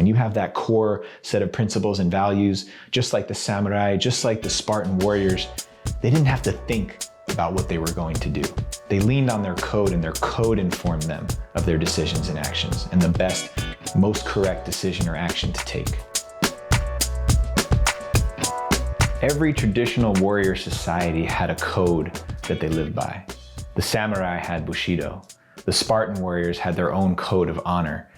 When you have that core set of principles and values, just like the samurai, just like the Spartan warriors, they didn't have to think about what they were going to do. They leaned on their code, and their code informed them of their decisions and actions and the best, most correct decision or action to take. Every traditional warrior society had a code that they lived by. The samurai had Bushido. The Spartan warriors had their own code of honor.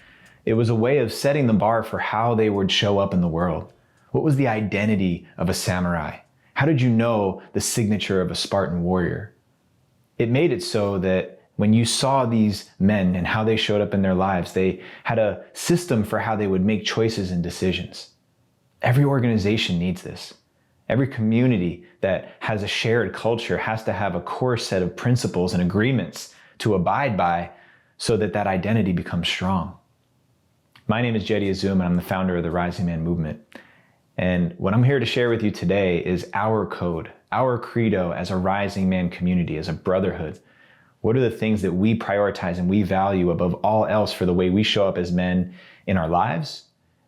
It was a way of setting the bar for how they would show up in the world. What was the identity of a samurai? How did you know the signature of a Spartan warrior? It made it so that when you saw these men and how they showed up in their lives, they had a system for how they would make choices and decisions. Every organization needs this. Every community that has a shared culture has to have a core set of principles and agreements to abide by so that that identity becomes strong. My name is Jeddy Azuma, and I'm the founder of the Rising Man movement. And what I'm here to share with you today is our code, our credo as a Rising Man community, as a brotherhood. What are the things that we prioritize and we value above all else for the way we show up as men in our lives,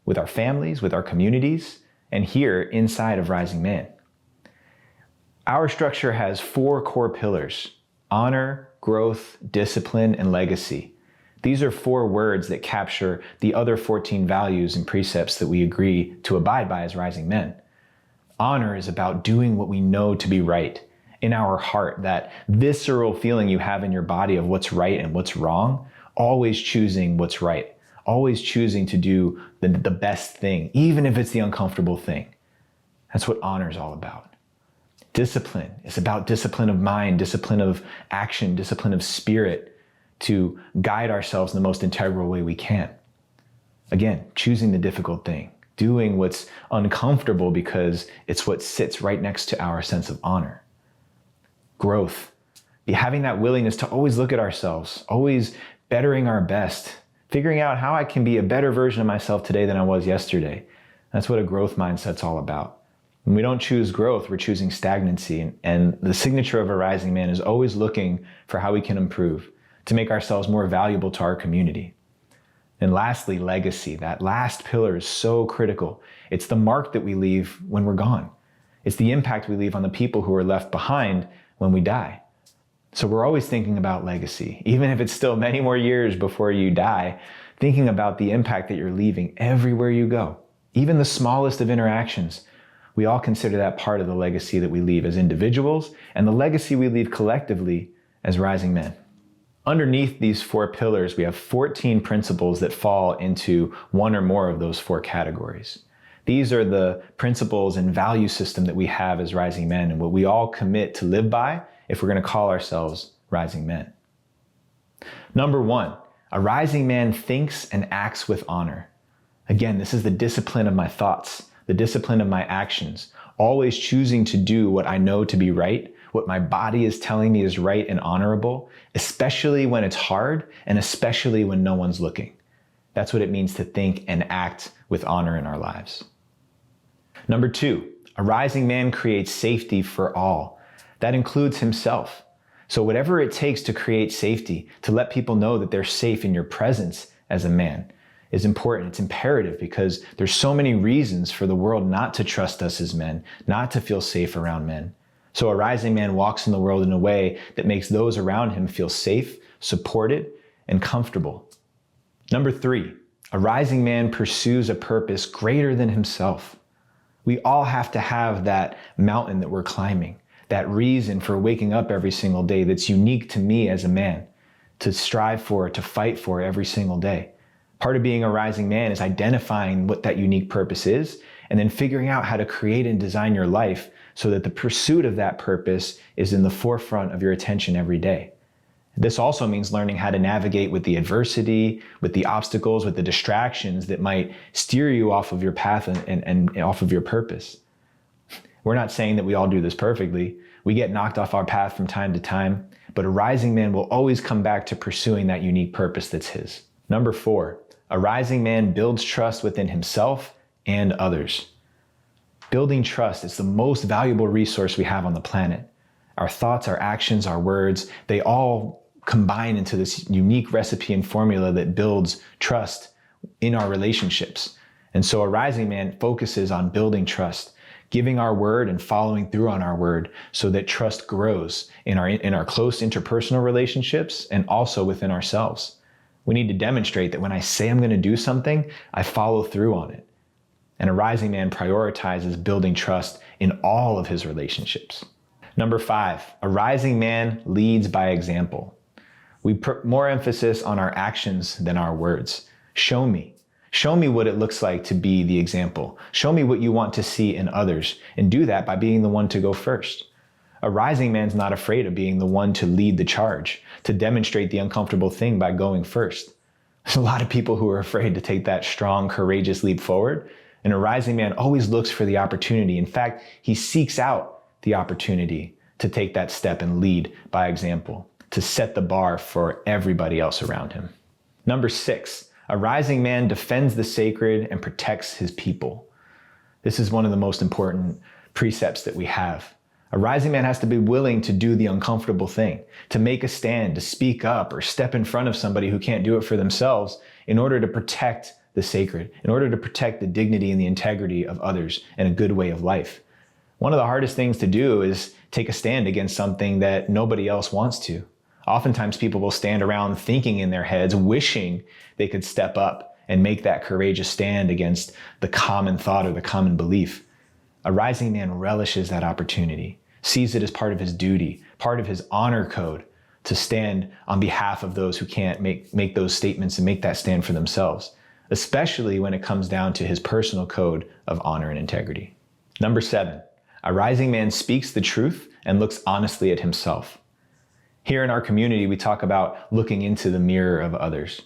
with our families, with our communities, and here inside of Rising Man? Our structure has 4 core pillars: honor, growth, discipline, and legacy. These are 4 words that capture the other 14 values and precepts that we agree to abide by as Rising Men. Honor is about doing what we know to be right in our heart, that visceral feeling you have in your body of what's right and what's wrong, always choosing what's right, always choosing to do the best thing, even if it's the uncomfortable thing. That's what honor is all about. Discipline is about discipline of mind, discipline of action, discipline of spirit, to guide ourselves in the most integral way we can. Again, choosing the difficult thing, doing what's uncomfortable because it's what sits right next to our sense of honor. Growth, having that willingness to always look at ourselves, always bettering our best, figuring out how I can be a better version of myself today than I was yesterday. That's what a growth mindset's all about. When we don't choose growth, we're choosing stagnancy. And the signature of a Rising Man is always looking for how we can improve, to make ourselves more valuable to our community. And lastly, legacy. That last pillar is so critical. It's the mark that we leave when we're gone. It's the impact we leave on the people who are left behind when we die. So we're always thinking about legacy, even if it's still many more years before you die, thinking about the impact that you're leaving everywhere you go. Even the smallest of interactions, we all consider that part of the legacy that we leave as individuals and the legacy we leave collectively as Rising Men. Underneath these 4 pillars, we have 14 principles that fall into one or more of those 4 categories. These are the principles and value system that we have as Rising Men and what we all commit to live by if we're going to call ourselves Rising Men. Number 1, a Rising Man thinks and acts with honor. Again, this is the discipline of my thoughts, the discipline of my actions, always choosing to do what I know to be right, what my body is telling me is right and honorable, especially when it's hard and especially when no one's looking. That's what it means to think and act with honor in our lives. Number 2, a Rising Man creates safety for all. That includes himself. So whatever it takes to create safety, to let people know that they're safe in your presence as a man, is important. It's imperative because there's so many reasons for the world not to trust us as men, not to feel safe around men. So a Rising Man walks in the world in a way that makes those around him feel safe, supported, and comfortable. Number 3, a Rising Man pursues a purpose greater than himself. We all have to have that mountain that we're climbing, that reason for waking up every single day that's unique to me as a man, to strive for, to fight for every single day. Part of being a Rising Man is identifying what that unique purpose is and then figuring out how to create and design your life so that the pursuit of that purpose is in the forefront of your attention every day. This also means learning how to navigate with the adversity, with the obstacles, with the distractions that might steer you off of your path and off of your purpose. We're not saying that we all do this perfectly. We get knocked off our path from time to time, but a Rising Man will always come back to pursuing that unique purpose that's his. Number 4, a Rising Man builds trust within himself and others. Building trust is the most valuable resource we have on the planet. Our thoughts, our actions, our words, they all combine into this unique recipe and formula that builds trust in our relationships. And so a rising man focuses on building trust, giving our word and following through on our word so that trust grows in our close interpersonal relationships and also within ourselves. We need to demonstrate that when I say I'm going to do something, I follow through on it. And a rising man prioritizes building trust in all of his relationships. Number 5, a rising man leads by example. We put more emphasis on our actions than our words. Show me. Show me what it looks like to be the example. Show me what you want to see in others, and do that by being the one to go first. A rising man's not afraid of being the one to lead the charge, to demonstrate the uncomfortable thing by going first. There's a lot of people who are afraid to take that strong, courageous leap forward, and a rising man always looks for the opportunity. In fact, he seeks out the opportunity to take that step and lead by example, to set the bar for everybody else around him. Number 6, a rising man defends the sacred and protects his people. This is one of the most important precepts that we have. A rising man has to be willing to do the uncomfortable thing, to make a stand, to speak up, or step in front of somebody who can't do it for themselves in order to protect the sacred, in order to protect the dignity and the integrity of others and a good way of life. One of the hardest things to do is take a stand against something that nobody else wants to. Oftentimes people will stand around thinking in their heads, wishing they could step up and make that courageous stand against the common thought or the common belief. A rising man relishes that opportunity, sees it as part of his duty, part of his honor code, to stand on behalf of those who can't make those statements and make that stand for themselves, especially when it comes down to his personal code of honor and integrity. Number 7, a rising man speaks the truth and looks honestly at himself. Here in our community, we talk about looking into the mirror of others.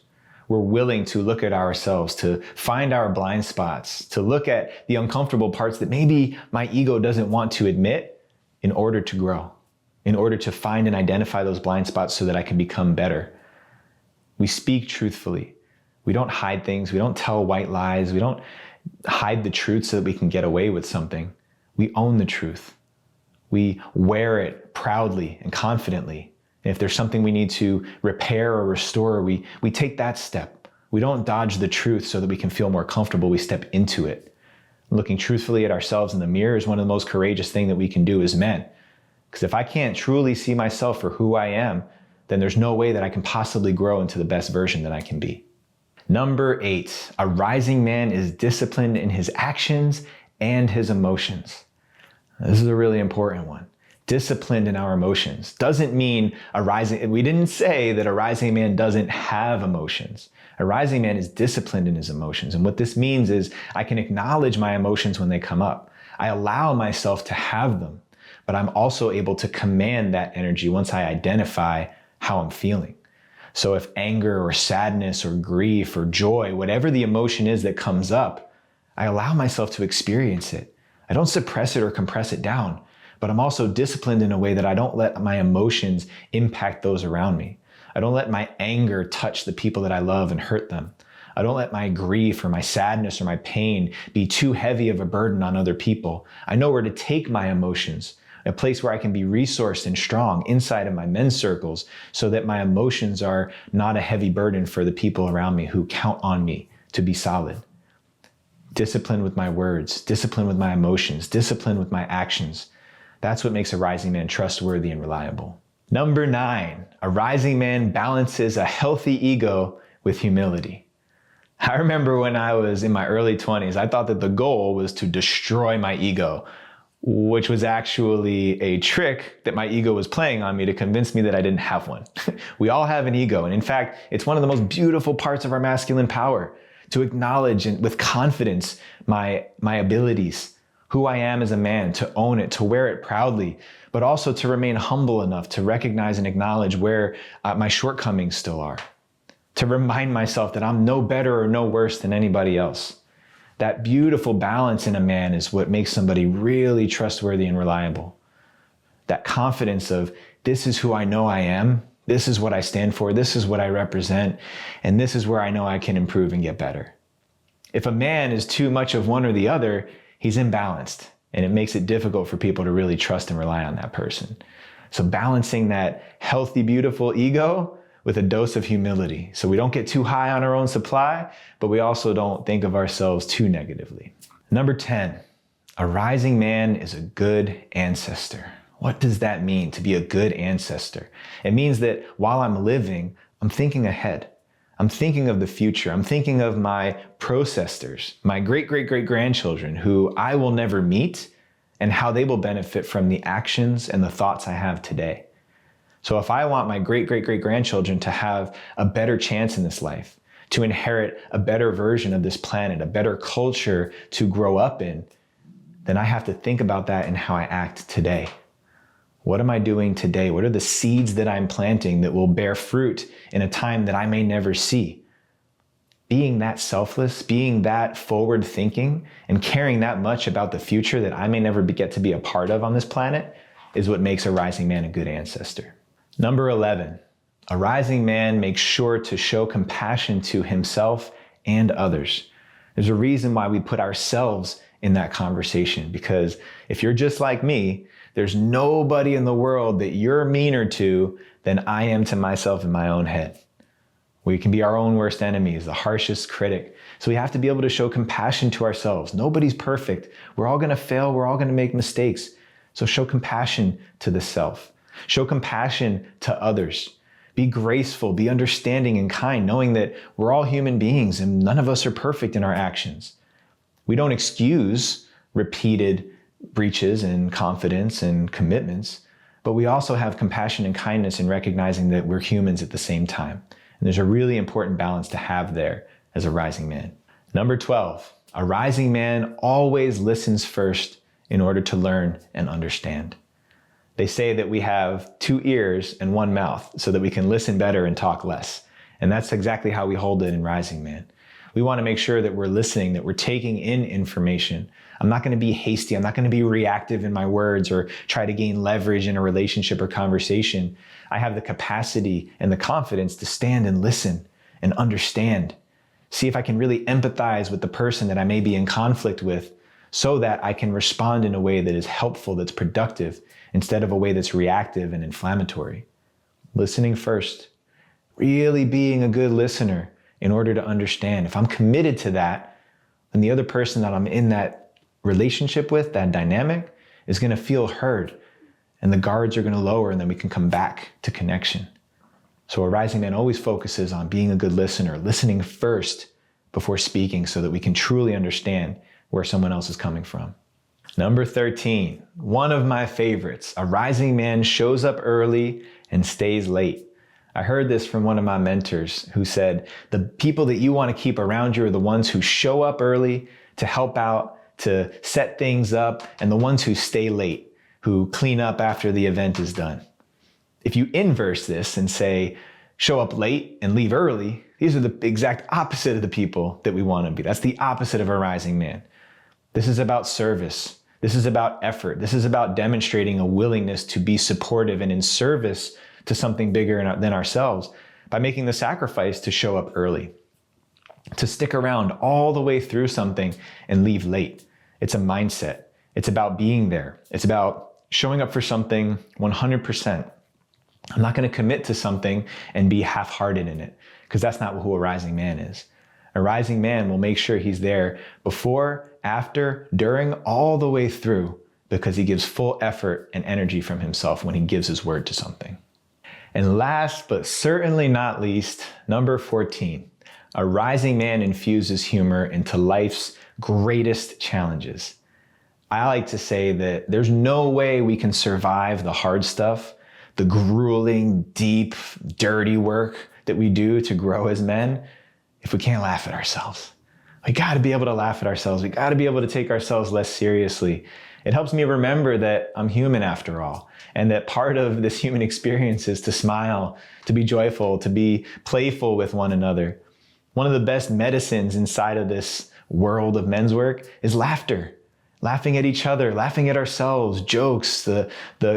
We're willing to look at ourselves, to find our blind spots, to look at the uncomfortable parts that maybe my ego doesn't want to admit in order to grow, in order to find and identify those blind spots so that I can become better. We speak truthfully. We don't hide things. We don't tell white lies. We don't hide the truth so that we can get away with something. We own the truth. We wear it proudly and confidently. And if there's something we need to repair or restore, we take that step. We don't dodge the truth so that we can feel more comfortable. We step into it. Looking truthfully at ourselves in the mirror is one of the most courageous things that we can do as men. Because if I can't truly see myself for who I am, then there's no way that I can possibly grow into the best version that I can be. Number 8, a rising man is disciplined in his actions and his emotions. This is a really important one. Disciplined in our emotions doesn't mean we didn't say that a rising man doesn't have emotions. A rising man is disciplined in his emotions. And what this means is I can acknowledge my emotions when they come up. I allow myself to have them, but I'm also able to command that energy once I identify how I'm feeling. So if anger or sadness or grief or joy, whatever the emotion is that comes up, I allow myself to experience it. I don't suppress it or compress it down. But I'm also disciplined in a way that I don't let my emotions impact those around me. I don't let my anger touch the people that I love and hurt them. I don't let my grief or my sadness or my pain be too heavy of a burden on other people. I know where to take my emotions, a place where I can be resourced and strong inside of my men's circles so that my emotions are not a heavy burden for the people around me who count on me to be solid. Discipline with my words, discipline with my emotions, discipline with my actions. That's what makes a rising man trustworthy and reliable. Number 9, a rising man balances a healthy ego with humility. I remember when I was in my early 20s, I thought that the goal was to destroy my ego, which was actually a trick that my ego was playing on me to convince me that I didn't have one. We all have an ego. And in fact, it's one of the most beautiful parts of our masculine power to acknowledge and with confidence my abilities, who I am as a man, to own it, to wear it proudly, but also to remain humble enough to recognize and acknowledge where my shortcomings still are, to remind myself that I'm no better or no worse than anybody else. That beautiful balance in a man is what makes somebody really trustworthy and reliable. That confidence of, this is who I know I am, this is what I stand for, this is what I represent, and this is where I know I can improve and get better. If a man is too much of one or the other, he's imbalanced, and it makes it difficult for people to really trust and rely on that person. So balancing that healthy, beautiful ego with a dose of humility. So we don't get too high on our own supply, but we also don't think of ourselves too negatively. Number 10, a rising man is a good ancestor. What does that mean, to be a good ancestor? It means that while I'm living, I'm thinking ahead. I'm thinking of the future. I'm thinking of my processors, my great-great-great-grandchildren who I will never meet, and how they will benefit from the actions and the thoughts I have today. So if I want my great-great-great-grandchildren to have a better chance in this life, to inherit a better version of this planet, a better culture to grow up in, then I have to think about that in how I act today. What am I doing today? What are the seeds that I'm planting that will bear fruit in a time that I may never see? Being that selfless, being that forward thinking, and caring that much about the future that I may never get to be a part of on this planet is what makes a rising man a good ancestor. Number 11, a rising man makes sure to show compassion to himself and others. There's a reason why we put ourselves in that conversation, because if you're just like me, there's nobody in the world that you're meaner to than I am to myself in my own head. We can be our own worst enemies, the harshest critic. So we have to be able to show compassion to ourselves. Nobody's perfect. We're all going to fail. We're all going to make mistakes. So show compassion to the self. Show compassion to others. Be graceful, be understanding and kind, knowing that we're all human beings and none of us are perfect in our actions. We don't excuse repeated breaches in confidence and commitments, but we also have compassion and kindness in recognizing that we're humans at the same time. And there's a really important balance to have there as a rising man. Number 12, a rising man always listens first in order to learn and understand. They say that we have 2 ears and 1 mouth so that we can listen better and talk less. And that's exactly how we hold it in rising man. We want to make sure that we're listening, that we're taking in information. I'm not going to be hasty. I'm not going to be reactive in my words or try to gain leverage in a relationship or conversation. I have the capacity and the confidence to stand and listen and understand. See if I can really empathize with the person that I may be in conflict with so that I can respond in a way that is helpful, that's productive, instead of a way that's reactive and inflammatory. Listening first. Really being a good listener in order to understand. If I'm committed to that, then the other person that I'm in that relationship with, that dynamic, is going to feel heard. And the guards are going to lower, and then we can come back to connection. So a rising man always focuses on being a good listener, listening first before speaking so that we can truly understand where someone else is coming from. Number 13, one of my favorites. A rising man shows up early and stays late. I heard this from one of my mentors who said, the people that you want to keep around you are the ones who show up early to help out, to set things up, and the ones who stay late, who clean up after the event is done. If you inverse this and say, show up late and leave early, these are the exact opposite of the people that we want to be. That's the opposite of a rising man. This is about service. This is about effort. This is about demonstrating a willingness to be supportive and in service to something bigger than ourselves by making the sacrifice to show up early, to stick around all the way through something and leave late. It's a mindset. It's about being there. It's about showing up for something 100%. I'm not going to commit to something and be half-hearted in it, because that's not who a rising man is. A rising man will make sure he's there before, after, during, all the way through, because he gives full effort and energy from himself when he gives his word to something. And last, but certainly not least, number 14, a rising man infuses humor into life's greatest challenges. I like to say that there's no way we can survive the hard stuff, the grueling, deep, dirty work that we do to grow as men, if we can't laugh at ourselves. We got to be able to laugh at ourselves. We got to be able to take ourselves less seriously. It helps me remember that I'm human after all, and that part of this human experience is to smile, to be joyful, to be playful with one another. One of the best medicines inside of this world of men's work is laughter. Laughing at each other, laughing at ourselves, jokes, the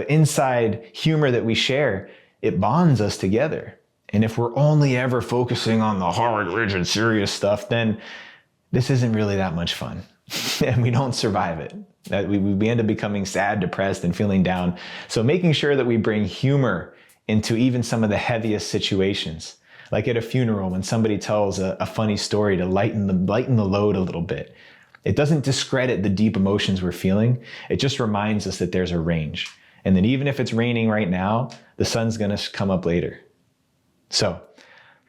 inside humor that we share, it bonds us together. And if we're only ever focusing on the hard, rigid, serious stuff, then this isn't really that much fun. And we don't survive it. We end up becoming sad, depressed, and feeling down. So making sure that we bring humor into even some of the heaviest situations. Like at a funeral, when somebody tells a funny story to lighten the load a little bit. It doesn't discredit the deep emotions we're feeling. It just reminds us that there's a range. And that even if it's raining right now, the sun's gonna come up later. So,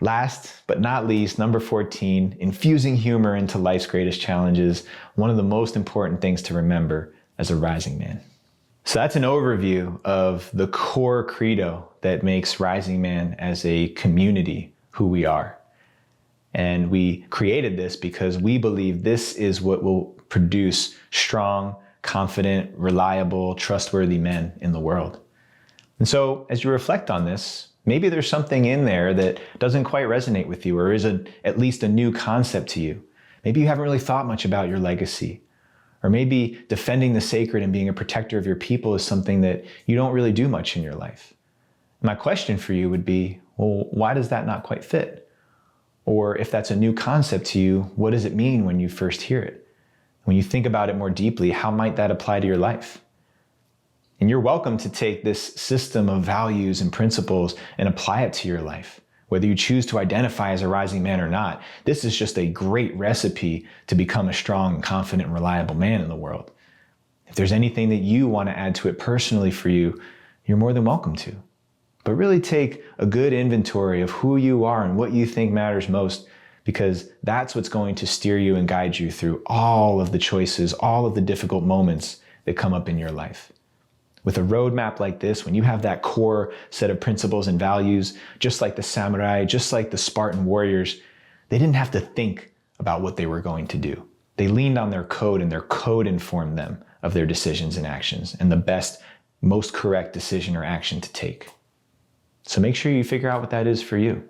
last but not least, number 14, infusing humor into life's greatest challenges, one of the most important things to remember as a rising man. So that's an overview of the core credo that makes Rising Man as a community who we are. And we created this because we believe this is what will produce strong, confident, reliable, trustworthy men in the world. And so as you reflect on this, maybe there's something in there that doesn't quite resonate with you or is at least a new concept to you. Maybe you haven't really thought much about your legacy. Or maybe defending the sacred and being a protector of your people is something that you don't really do much in your life. My question for you would be, well, why does that not quite fit? Or if that's a new concept to you, what does it mean when you first hear it? When you think about it more deeply, how might that apply to your life? And you're welcome to take this system of values and principles and apply it to your life. Whether you choose to identify as a rising man or not, this is just a great recipe to become a strong, confident, and reliable man in the world. If there's anything that you want to add to it personally for you, you're more than welcome to. But really take a good inventory of who you are and what you think matters most, because that's what's going to steer you and guide you through all of the choices, all of the difficult moments that come up in your life. With a roadmap like this, when you have that core set of principles and values, just like the samurai, just like the Spartan warriors, they didn't have to think about what they were going to do. They leaned on their code, and their code informed them of their decisions and actions and the best, most correct decision or action to take. So make sure you figure out what that is for you.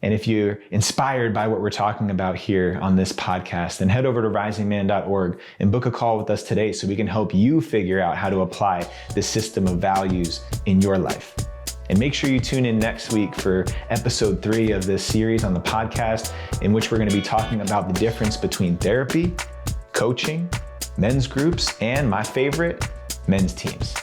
And if you're inspired by what we're talking about here on this podcast, then head over to risingman.org and book a call with us today so we can help you figure out how to apply this system of values in your life. And make sure you tune in next week for episode 3 of this series on the podcast, in which we're going to be talking about the difference between therapy, coaching, men's groups, and my favorite, men's teams.